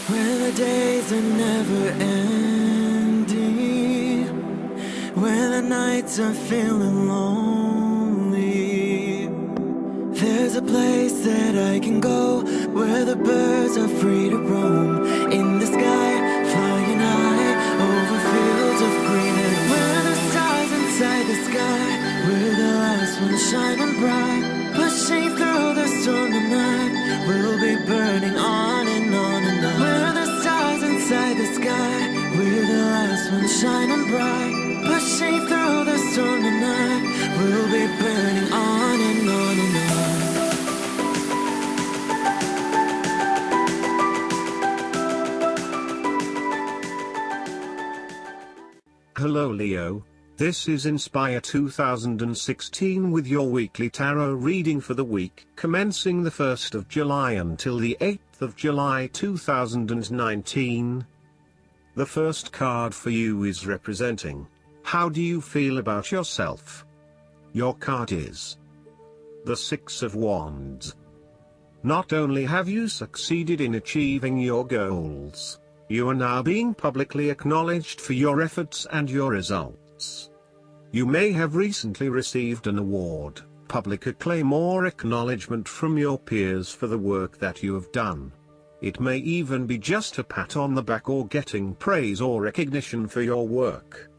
When the days are never ending, when the nights are feeling lonely, there's a place that I can go where the birds are free to roam. In the sky, flying high over fields of green. And where the stars inside the sky, we're the last ones shining bright. Pushing through the storm tonight, we'll be burning on and on and on. We're the stars inside the sky, we're the last ones shining bright. Pushing through the storm tonight, we'll be burning on and on and on. Hello Leo, this is Inspire 2016 with your weekly tarot reading for the week commencing the 1st of July until the 8th of July 2019. The first card for you is representing, how do you feel about yourself? Your card is the Six of Wands. Not only have you succeeded in achieving your goals, you are now being publicly acknowledged for your efforts and your results. You may have recently received an award, public acclaim or acknowledgement from your peers for the work that you have done. It may even be just a pat on the back or getting praise or recognition for your work.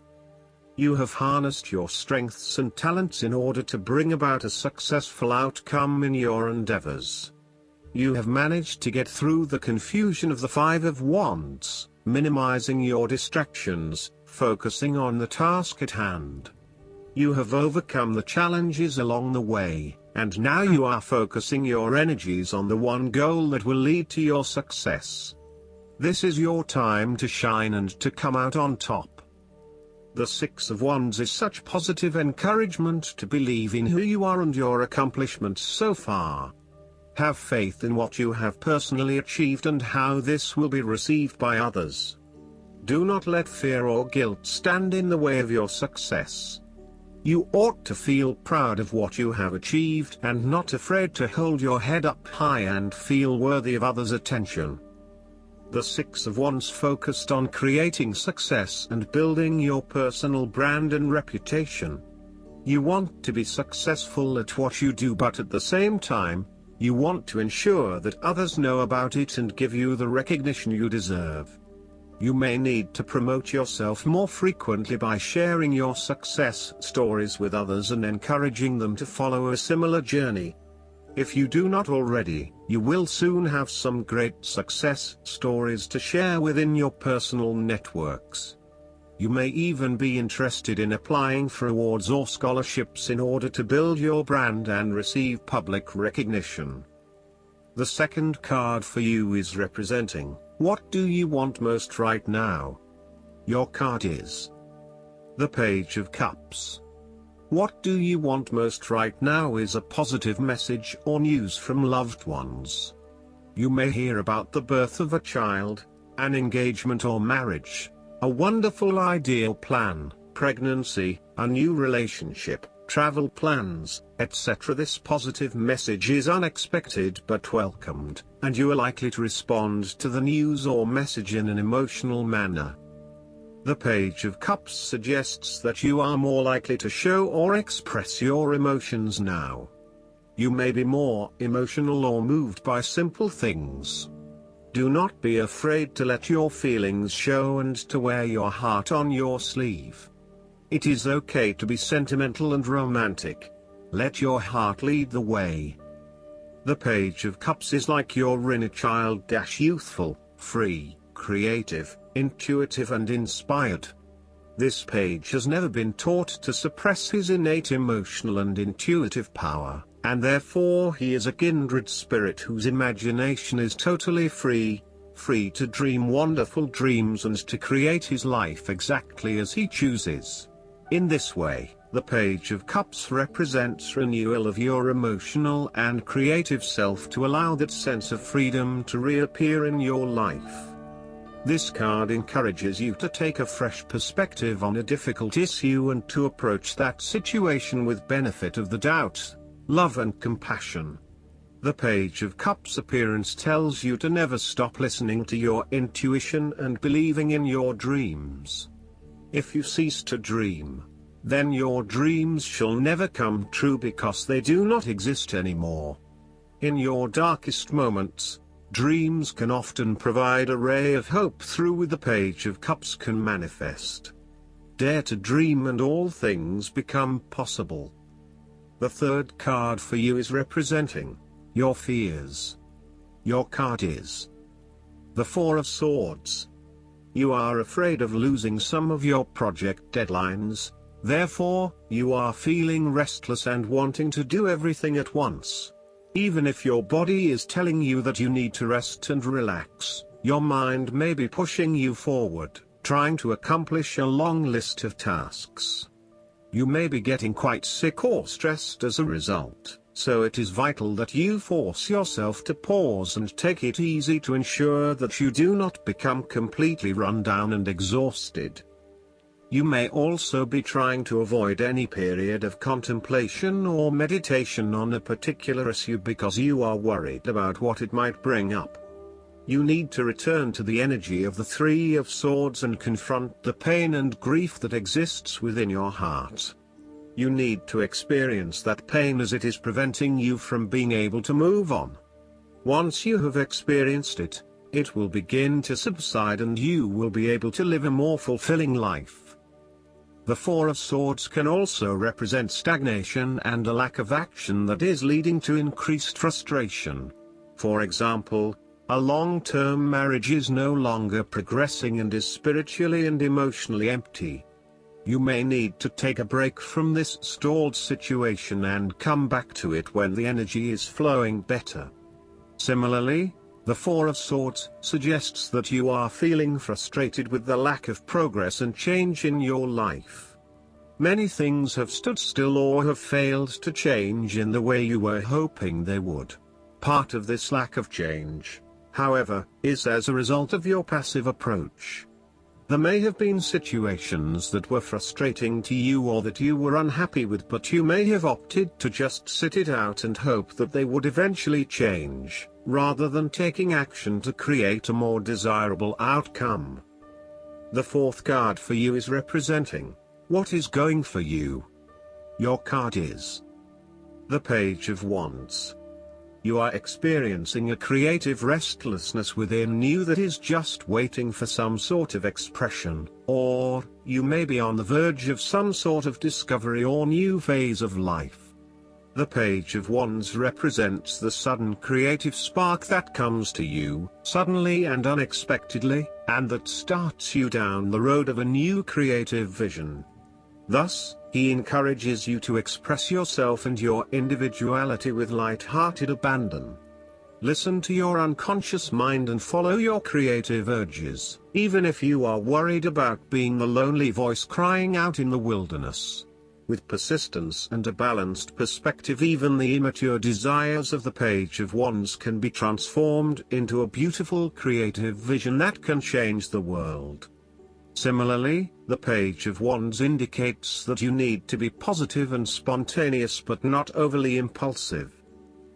You have harnessed your strengths and talents in order to bring about a successful outcome in your endeavors. You have managed to get through the confusion of the Five of Wands, minimizing your distractions, focusing on the task at hand. You have overcome the challenges along the way, and now you are focusing your energies on the one goal that will lead to your success. This is your time to shine and to come out on top. The Six of Wands is such positive encouragement to believe in who you are and your accomplishments so far. Have faith in what you have personally achieved and how this will be received by others. Do not let fear or guilt stand in the way of your success. You ought to feel proud of what you have achieved and not afraid to hold your head up high and feel worthy of others' attention. The Six of Wands focused on creating success and building your personal brand and reputation. You want to be successful at what you do, but at the same time, you want to ensure that others know about it and give you the recognition you deserve. You may need to promote yourself more frequently by sharing your success stories with others and encouraging them to follow a similar journey. If you do not already, you will soon have some great success stories to share within your personal networks. You may even be interested in applying for awards or scholarships in order to build your brand and receive public recognition. The second card for you is representing, what do you want most right now? Your card is the Page of Cups. What do you want most right now is a positive message or news from loved ones. You may hear about the birth of a child, an engagement or marriage, a wonderful ideal plan, pregnancy, a new relationship, travel plans, etc. This positive message is unexpected but welcomed, and you are likely to respond to the news or message in an emotional manner. The Page of Cups suggests that you are more likely to show or express your emotions now. You may be more emotional or moved by simple things. Do not be afraid to let your feelings show and to wear your heart on your sleeve. It is okay to be sentimental and romantic. Let your heart lead the way. The Page of Cups is like your inner child, youthful, free, creative, intuitive and inspired. This page has never been taught to suppress his innate emotional and intuitive power, and therefore he is a kindred spirit whose imagination is totally free to dream wonderful dreams and to create his life exactly as he chooses. In this way, the Page of Cups represents renewal of your emotional and creative self to allow that sense of freedom to reappear in your life. This card encourages you to take a fresh perspective on a difficult issue and to approach that situation with benefit of the doubt, love and compassion. The Page of Cups appearance tells you to never stop listening to your intuition and believing in your dreams. If you cease to dream, then your dreams shall never come true because they do not exist anymore. In your darkest moments, dreams can often provide a ray of hope through the Page of Cups can manifest. Dare to dream and all things become possible. The third card for you is representing your fears. Your card is the Four of Swords. You are afraid of losing some of your project deadlines, therefore, you are feeling restless and wanting to do everything at once. Even if your body is telling you that you need to rest and relax, your mind may be pushing you forward, trying to accomplish a long list of tasks. You may be getting quite sick or stressed as a result. So it is vital that you force yourself to pause and take it easy to ensure that you do not become completely run down and exhausted. You may also be trying to avoid any period of contemplation or meditation on a particular issue because you are worried about what it might bring up. You need to return to the energy of the Three of Swords and confront the pain and grief that exists within your heart. You need to experience that pain as it is preventing you from being able to move on. Once you have experienced it, it will begin to subside and you will be able to live a more fulfilling life. The Four of Swords can also represent stagnation and a lack of action that is leading to increased frustration. For example, a long-term marriage is no longer progressing and is spiritually and emotionally empty. You may need to take a break from this stalled situation and come back to it when the energy is flowing better. Similarly, the Four of Swords suggests that you are feeling frustrated with the lack of progress and change in your life. Many things have stood still or have failed to change in the way you were hoping they would. Part of this lack of change, however, is as a result of your passive approach. There may have been situations that were frustrating to you or that you were unhappy with, but you may have opted to just sit it out and hope that they would eventually change, rather than taking action to create a more desirable outcome. The fourth card for you is representing what is going for you. Your card is the Page of Wands. You are experiencing a creative restlessness within you that is just waiting for some sort of expression, or you may be on the verge of some sort of discovery or new phase of life. The Page of Wands represents the sudden creative spark that comes to you, suddenly and unexpectedly, and that starts you down the road of a new creative vision. Thus, he encourages you to express yourself and your individuality with light-hearted abandon. Listen to your unconscious mind and follow your creative urges, even if you are worried about being the lonely voice crying out in the wilderness. With persistence and a balanced perspective, even the immature desires of the Page of Wands can be transformed into a beautiful creative vision that can change the world. Similarly, the Page of Wands indicates that you need to be positive and spontaneous but not overly impulsive.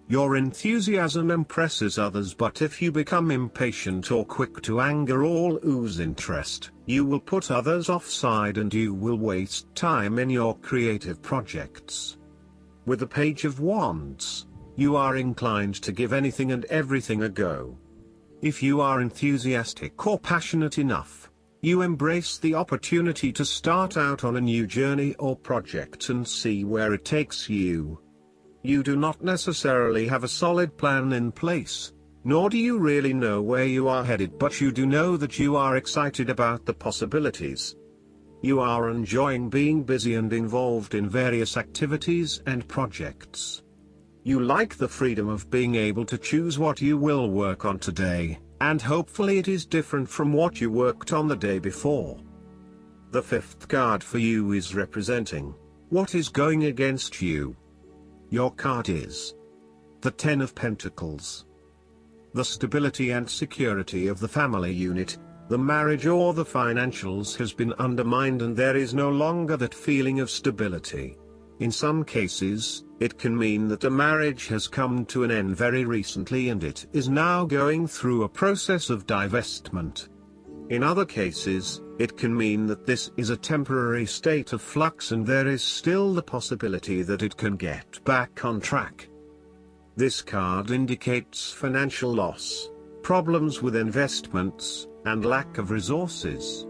Your enthusiasm impresses others, but if you become impatient or quick to anger or lose interest, you will put others offside and you will waste time in your creative projects. With the Page of Wands, you are inclined to give anything and everything a go. If you are enthusiastic or passionate enough, you embrace the opportunity to start out on a new journey or project and see where it takes you. You do not necessarily have a solid plan in place, nor do you really know where you are headed, but you do know that you are excited about the possibilities. You are enjoying being busy and involved in various activities and projects. You like the freedom of being able to choose what you will work on today, and hopefully it is different from what you worked on the day before. The fifth card for you is representing what is going against you. Your card is the Ten of Pentacles. The stability and security of the family unit, the marriage or the financials has been undermined and there is no longer that feeling of stability. In some cases, It can mean that a marriage has come to an end very recently and it is now going through a process of divestment. In other cases, it can mean that this is a temporary state of flux and there is still the possibility that it can get back on track. This card indicates financial loss, problems with investments, and lack of resources.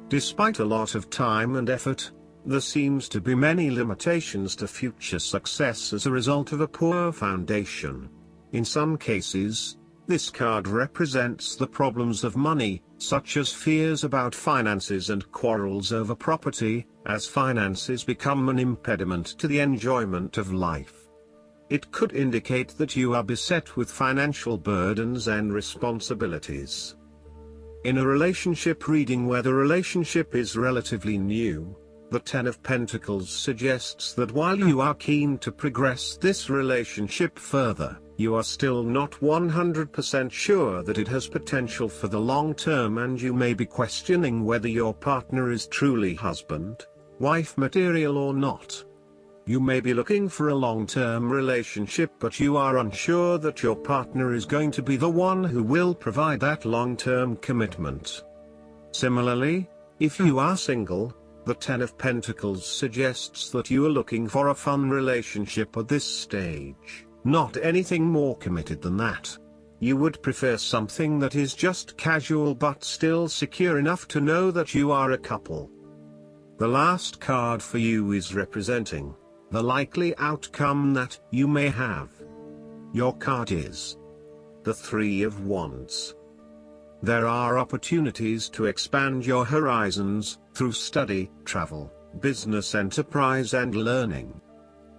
Despite a lot of time and effort, there seems to be many limitations to future success as a result of a poor foundation. In some cases, this card represents the problems of money, such as fears about finances and quarrels over property, as finances become an impediment to the enjoyment of life. It could indicate that you are beset with financial burdens and responsibilities. In a relationship reading where the relationship is relatively new, the Ten of Pentacles suggests that while you are keen to progress this relationship further, you are still not 100% sure that it has potential for the long term and you may be questioning whether your partner is truly husband, wife material or not. You may be looking for a long-term relationship but you are unsure that your partner is going to be the one who will provide that long-term commitment. Similarly, if you are single, the Ten of Pentacles suggests that you are looking for a fun relationship at this stage, not anything more committed than that. You would prefer something that is just casual but still secure enough to know that you are a couple. The last card for you is representing the likely outcome that you may have. Your card is the Three of Wands. There are opportunities to expand your horizons, through study, travel, business enterprise and learning.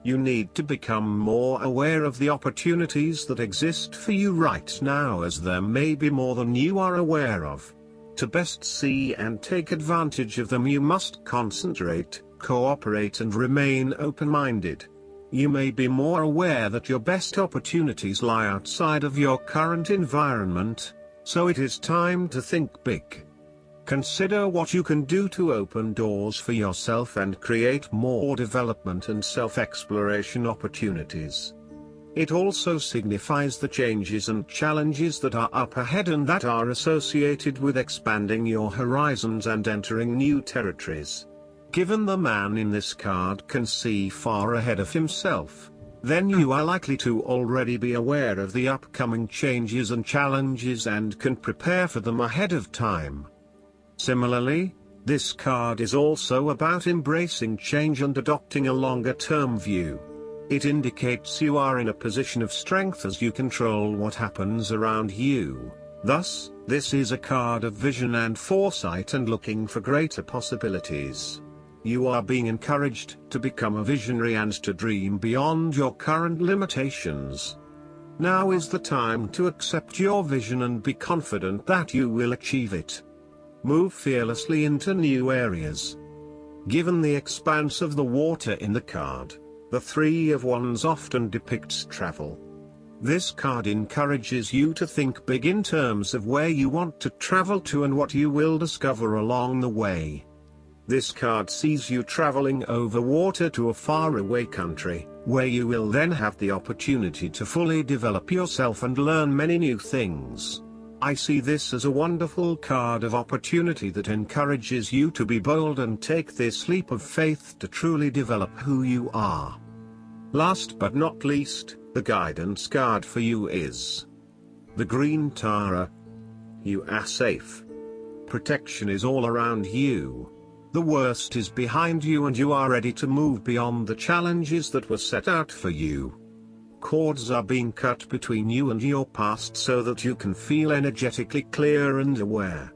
You need to become more aware of the opportunities that exist for you right now as there may be more than you are aware of. To best see and take advantage of them you must concentrate, cooperate and remain open-minded. You may be more aware that your best opportunities lie outside of your current environment, so it is time to think big. Consider what you can do to open doors for yourself and create more development and self-exploration opportunities. It also signifies the changes and challenges that are up ahead and that are associated with expanding your horizons and entering new territories. Given the man in this card can see far ahead of himself, then you are likely to already be aware of the upcoming changes and challenges and can prepare for them ahead of time. Similarly, this card is also about embracing change and adopting a longer-term view. It indicates you are in a position of strength as you control what happens around you. Thus, this is a card of vision and foresight and looking for greater possibilities. You are being encouraged to become a visionary and to dream beyond your current limitations. Now is the time to accept your vision and be confident that you will achieve it. Move fearlessly into new areas. Given the expanse of the water in the card, the Three of Wands often depicts travel. This card encourages you to think big in terms of where you want to travel to and what you will discover along the way. This card sees you traveling over water to a faraway country, where you will then have the opportunity to fully develop yourself and learn many new things. I see this as a wonderful card of opportunity that encourages you to be bold and take this leap of faith to truly develop who you are. Last but not least, the guidance card for you is the Green Tara. You are safe. Protection is all around you. The worst is behind you and you are ready to move beyond the challenges that were set out for you. Cords are being cut between you and your past so that you can feel energetically clear and aware.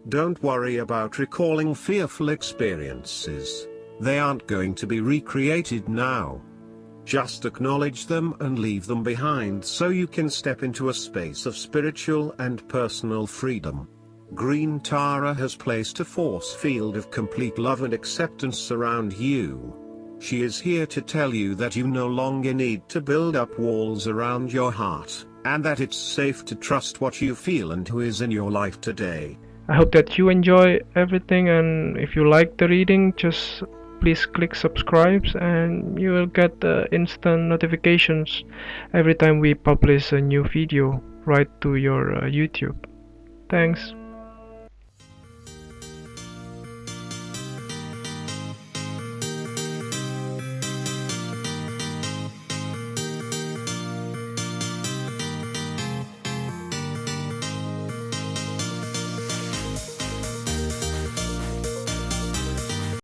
Don't worry about recalling fearful experiences. They aren't going to be recreated now. Just acknowledge them and leave them behind so you can step into a space of spiritual and personal freedom. Green Tara has placed a force field of complete love and acceptance around you. She is here to tell you that you no longer need to build up walls around your heart, and that it's safe to trust what you feel and who is in your life today. I hope that you enjoy everything, and if you like the reading, just please click subscribe and you will get instant notifications every time we publish a new video right to your YouTube. Thanks.